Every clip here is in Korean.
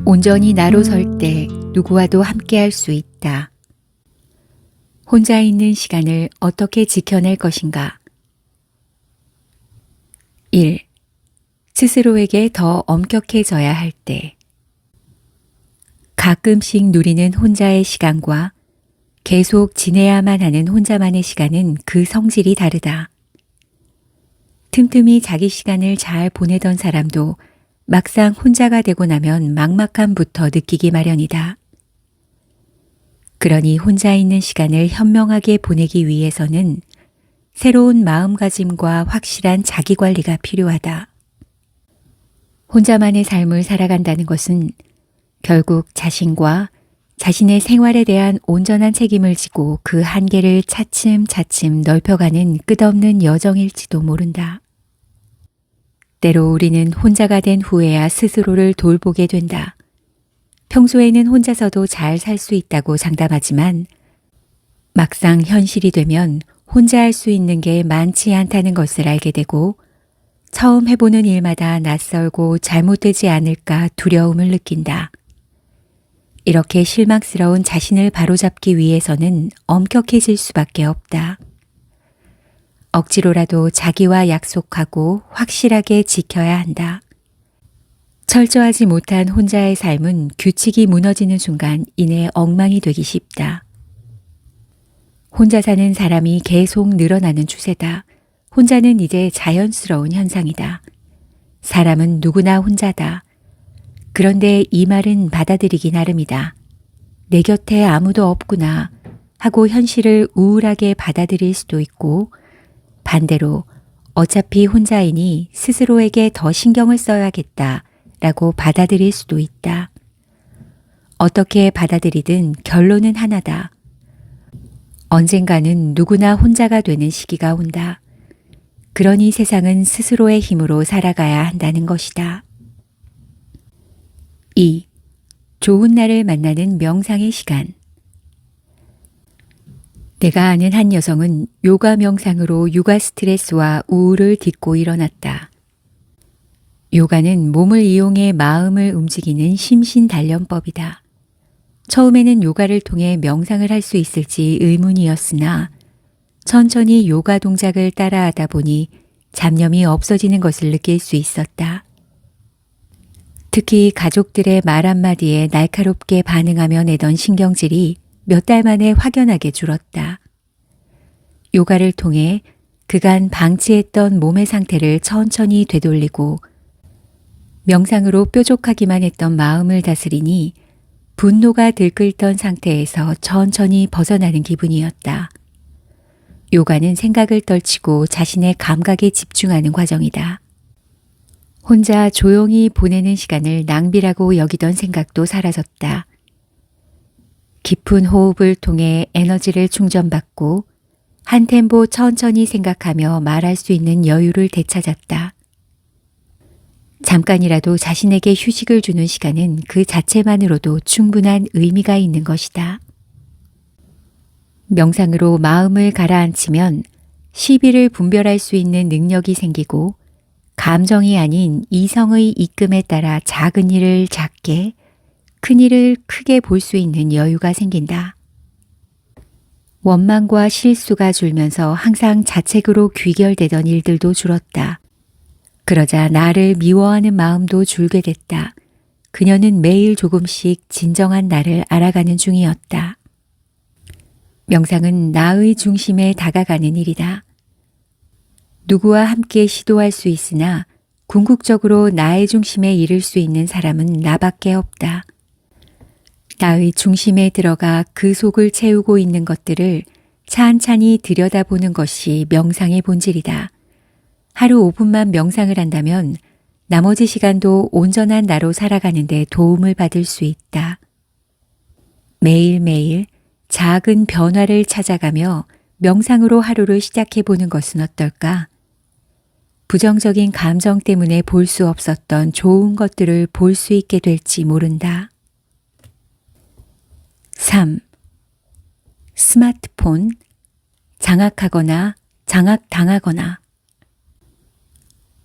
온전히 나로 설 때 누구와도 함께할 수 있다. 혼자 있는 시간을 어떻게 지켜낼 것인가? 1. 스스로에게 더 엄격해져야 할 때. 가끔씩 누리는 혼자의 시간과 계속 지내야만 하는 혼자만의 시간은 그 성질이 다르다. 틈틈이 자기 시간을 잘 보내던 사람도 막상 혼자가 되고 나면 막막함부터 느끼기 마련이다. 그러니 혼자 있는 시간을 현명하게 보내기 위해서는 새로운 마음가짐과 확실한 자기관리가 필요하다. 혼자만의 삶을 살아간다는 것은 결국 자신과 자신의 생활에 대한 온전한 책임을 지고 그 한계를 차츰차츰 넓혀가는 끝없는 여정일지도 모른다. 때로 우리는 혼자가 된 후에야 스스로를 돌보게 된다. 평소에는 혼자서도 잘 살 수 있다고 장담하지만 막상 현실이 되면 혼자 할 수 있는 게 많지 않다는 것을 알게 되고 처음 해보는 일마다 낯설고 잘못되지 않을까 두려움을 느낀다. 이렇게 실망스러운 자신을 바로잡기 위해서는 엄격해질 수밖에 없다. 억지로라도 자기와 약속하고 확실하게 지켜야 한다. 철저하지 못한 혼자의 삶은 규칙이 무너지는 순간 이내 엉망이 되기 쉽다. 혼자 사는 사람이 계속 늘어나는 추세다. 혼자는 이제 자연스러운 현상이다. 사람은 누구나 혼자다. 그런데 이 말은 받아들이기 나름이다. 내 곁에 아무도 없구나 하고 현실을 우울하게 받아들일 수도 있고 반대로 어차피 혼자이니 스스로에게 더 신경을 써야겠다 라고 받아들일 수도 있다. 어떻게 받아들이든 결론은 하나다. 언젠가는 누구나 혼자가 되는 시기가 온다. 그러니 세상은 스스로의 힘으로 살아가야 한다는 것이다. 2. 좋은 날을 만나는 명상의 시간. 내가 아는 한 여성은 요가 명상으로 육아 스트레스와 우울을 딛고 일어났다. 요가는 몸을 이용해 마음을 움직이는 심신단련법이다. 처음에는 요가를 통해 명상을 할 수 있을지 의문이었으나 천천히 요가 동작을 따라하다 보니 잡념이 없어지는 것을 느낄 수 있었다. 특히 가족들의 말 한마디에 날카롭게 반응하며 내던 신경질이 몇 달 만에 확연하게 줄었다. 요가를 통해 그간 방치했던 몸의 상태를 천천히 되돌리고 명상으로 뾰족하기만 했던 마음을 다스리니 분노가 들끓던 상태에서 천천히 벗어나는 기분이었다. 요가는 생각을 떨치고 자신의 감각에 집중하는 과정이다. 혼자 조용히 보내는 시간을 낭비라고 여기던 생각도 사라졌다. 깊은 호흡을 통해 에너지를 충전받고 한 템포 천천히 생각하며 말할 수 있는 여유를 되찾았다. 잠깐이라도 자신에게 휴식을 주는 시간은 그 자체만으로도 충분한 의미가 있는 것이다. 명상으로 마음을 가라앉히면 시비를 분별할 수 있는 능력이 생기고 감정이 아닌 이성의 이끔에 따라 작은 일을 작게, 큰 일을 크게 볼 수 있는 여유가 생긴다. 원망과 실수가 줄면서 항상 자책으로 귀결되던 일들도 줄었다. 그러자 나를 미워하는 마음도 줄게 됐다. 그녀는 매일 조금씩 진정한 나를 알아가는 중이었다. 명상은 나의 중심에 다가가는 일이다. 누구와 함께 시도할 수 있으나 궁극적으로 나의 중심에 이를 수 있는 사람은 나밖에 없다. 나의 중심에 들어가 그 속을 채우고 있는 것들을 찬찬히 들여다보는 것이 명상의 본질이다. 하루 5분만 명상을 한다면 나머지 시간도 온전한 나로 살아가는 데 도움을 받을 수 있다. 매일매일 작은 변화를 찾아가며 명상으로 하루를 시작해보는 것은 어떨까? 부정적인 감정 때문에 볼 수 없었던 좋은 것들을 볼 수 있게 될지 모른다. 3. 스마트폰, 장악하거나 장악당하거나.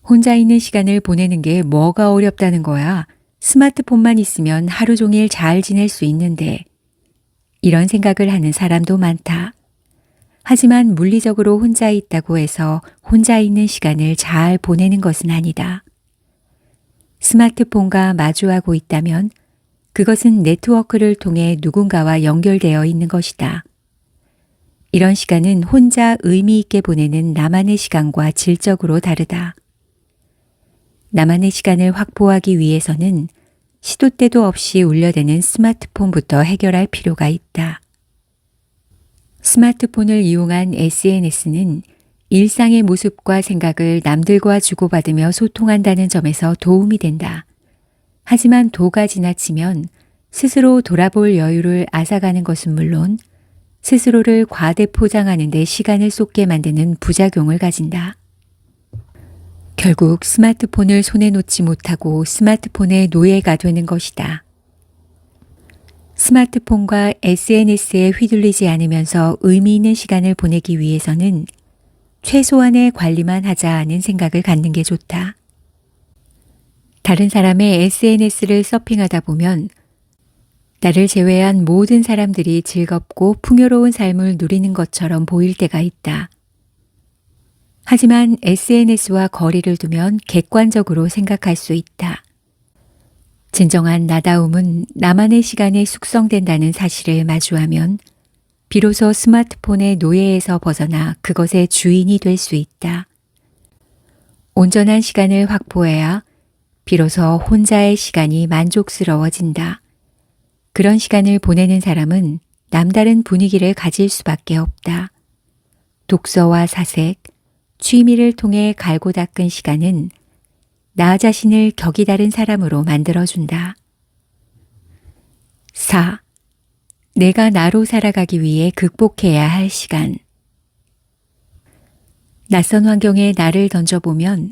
혼자 있는 시간을 보내는 게 뭐가 어렵다는 거야? 스마트폰만 있으면 하루 종일 잘 지낼 수 있는데 이런 생각을 하는 사람도 많다. 하지만 물리적으로 혼자 있다고 해서 혼자 있는 시간을 잘 보내는 것은 아니다. 스마트폰과 마주하고 있다면 그것은 네트워크를 통해 누군가와 연결되어 있는 것이다. 이런 시간은 혼자 의미 있게 보내는 나만의 시간과 질적으로 다르다. 나만의 시간을 확보하기 위해서는 시도 때도 없이 울려대는 스마트폰부터 해결할 필요가 있다. 스마트폰을 이용한 SNS는 일상의 모습과 생각을 남들과 주고받으며 소통한다는 점에서 도움이 된다. 하지만 도가 지나치면 스스로 돌아볼 여유를 앗아가는 것은 물론 스스로를 과대 포장하는 데 시간을 쏟게 만드는 부작용을 가진다. 결국 스마트폰을 손에 놓지 못하고 스마트폰의 노예가 되는 것이다. 스마트폰과 SNS에 휘둘리지 않으면서 의미 있는 시간을 보내기 위해서는 최소한의 관리만 하자 하는 생각을 갖는 게 좋다. 다른 사람의 SNS를 서핑하다 보면 나를 제외한 모든 사람들이 즐겁고 풍요로운 삶을 누리는 것처럼 보일 때가 있다. 하지만 SNS와 거리를 두면 객관적으로 생각할 수 있다. 진정한 나다움은 나만의 시간에 숙성된다는 사실을 마주하면 비로소 스마트폰의 노예에서 벗어나 그것의 주인이 될 수 있다. 온전한 시간을 확보해야 비로소 혼자의 시간이 만족스러워진다. 그런 시간을 보내는 사람은 남다른 분위기를 가질 수밖에 없다. 독서와 사색, 취미를 통해 갈고 닦은 시간은 나 자신을 격이 다른 사람으로 만들어준다. 4. 내가 나로 살아가기 위해 극복해야 할 시간. 낯선 환경에 나를 던져보면,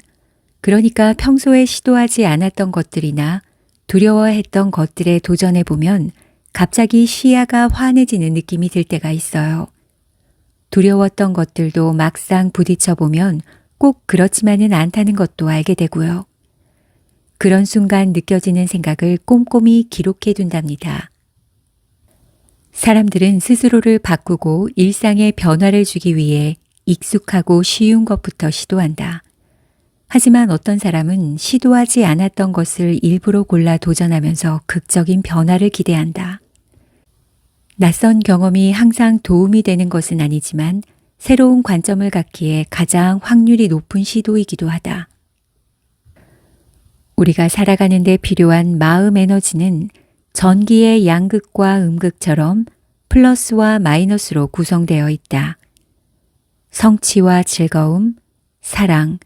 그러니까 평소에 시도하지 않았던 것들이나 두려워했던 것들에 도전해보면 갑자기 시야가 환해지는 느낌이 들 때가 있어요. 두려웠던 것들도 막상 부딪혀보면 꼭 그렇지만은 않다는 것도 알게 되고요. 그런 순간 느껴지는 생각을 꼼꼼히 기록해 둔답니다. 사람들은 스스로를 바꾸고 일상에 변화를 주기 위해 익숙하고 쉬운 것부터 시도한다. 하지만 어떤 사람은 시도하지 않았던 것을 일부러 골라 도전하면서 극적인 변화를 기대한다. 낯선 경험이 항상 도움이 되는 것은 아니지만 새로운 관점을 갖기에 가장 확률이 높은 시도이기도 하다. 우리가 살아가는 데 필요한 마음 에너지는 전기의 양극과 음극처럼 플러스와 마이너스로 구성되어 있다. 성취와 즐거움, 사랑,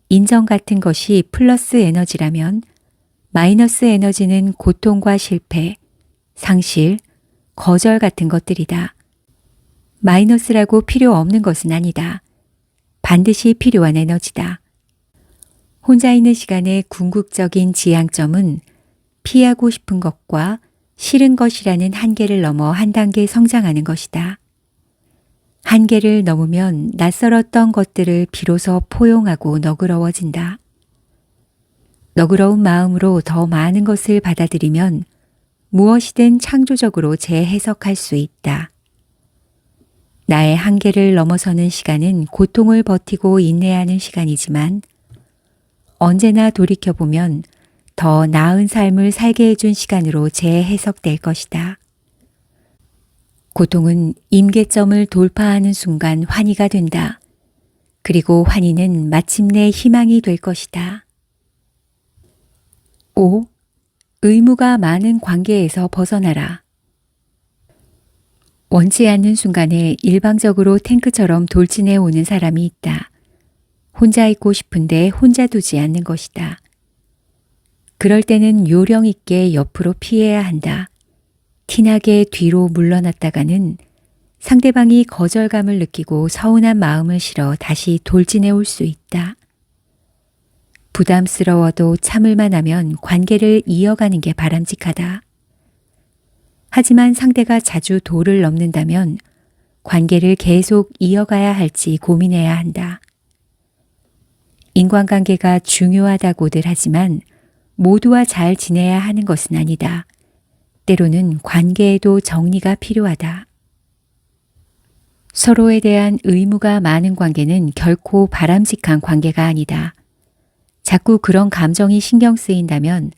인정 같은 것이 플러스 에너지라면 마이너스 에너지는 고통과 실패, 상실, 거절 같은 것들이다. 마이너스라고 필요 없는 것은 아니다. 반드시 필요한 에너지다. 혼자 있는 시간의 궁극적인 지향점은 피하고 싶은 것과 싫은 것이라는 한계를 넘어 한 단계 성장하는 것이다. 한계를 넘으면 낯설었던 것들을 비로소 포용하고 너그러워진다. 너그러운 마음으로 더 많은 것을 받아들이면 무엇이든 창조적으로 재해석할 수 있다. 나의 한계를 넘어서는 시간은 고통을 버티고 인내하는 시간이지만 언제나 돌이켜보면 더 나은 삶을 살게 해준 시간으로 재해석될 것이다. 고통은 임계점을 돌파하는 순간 환희가 된다. 그리고 환희는 마침내 희망이 될 것이다. 5. 의무가 많은 관계에서 벗어나라. 원치 않는 순간에 일방적으로 탱크처럼 돌진해 오는 사람이 있다. 혼자 있고 싶은데 혼자 두지 않는 것이다. 그럴 때는 요령 있게 옆으로 피해야 한다. 티나게 뒤로 물러났다가는 상대방이 거절감을 느끼고 서운한 마음을 실어 다시 돌진해 올 수 있다. 부담스러워도 참을만 하면 관계를 이어가는 게 바람직하다. 하지만 상대가 자주 도를 넘는다면 관계를 계속 이어가야 할지 고민해야 한다. 인간관계가 중요하다고들 하지만 모두와 잘 지내야 하는 것은 아니다. 때로는 관계에도 정리가 필요하다. 서로에 대한 의무가 많은 관계는 결코 바람직한 관계가 아니다. 자꾸 그런 감정이 신경 쓰인다면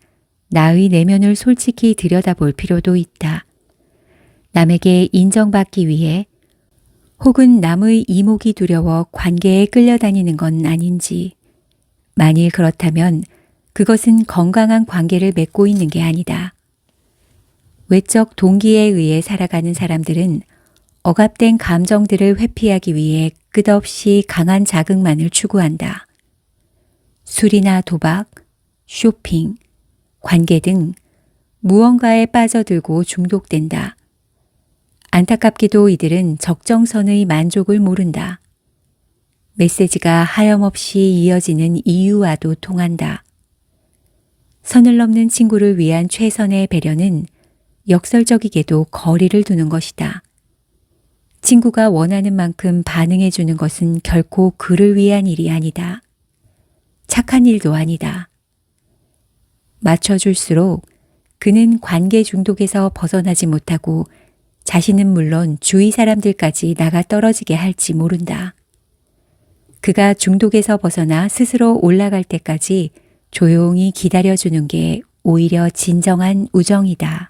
나의 내면을 솔직히 들여다볼 필요도 있다. 남에게 인정받기 위해 혹은 남의 이목이 두려워 관계에 끌려다니는 건 아닌지, 만일 그렇다면 그것은 건강한 관계를 맺고 있는 게 아니다. 외적 동기에 의해 살아가는 사람들은 억압된 감정들을 회피하기 위해 끝없이 강한 자극만을 추구한다. 술이나 도박, 쇼핑, 관계 등 무언가에 빠져들고 중독된다. 안타깝게도 이들은 적정선의 만족을 모른다. 메시지가 하염없이 이어지는 이유와도 통한다. 선을 넘는 친구를 위한 최선의 배려는 역설적이게도 거리를 두는 것이다. 친구가 원하는 만큼 반응해 주는 것은 결코 그를 위한 일이 아니다. 착한 일도 아니다. 맞춰줄수록 그는 관계 중독에서 벗어나지 못하고 자신은 물론 주위 사람들까지 나가 떨어지게 할지 모른다. 그가 중독에서 벗어나 스스로 올라갈 때까지 조용히 기다려주는 게 오히려 진정한 우정이다.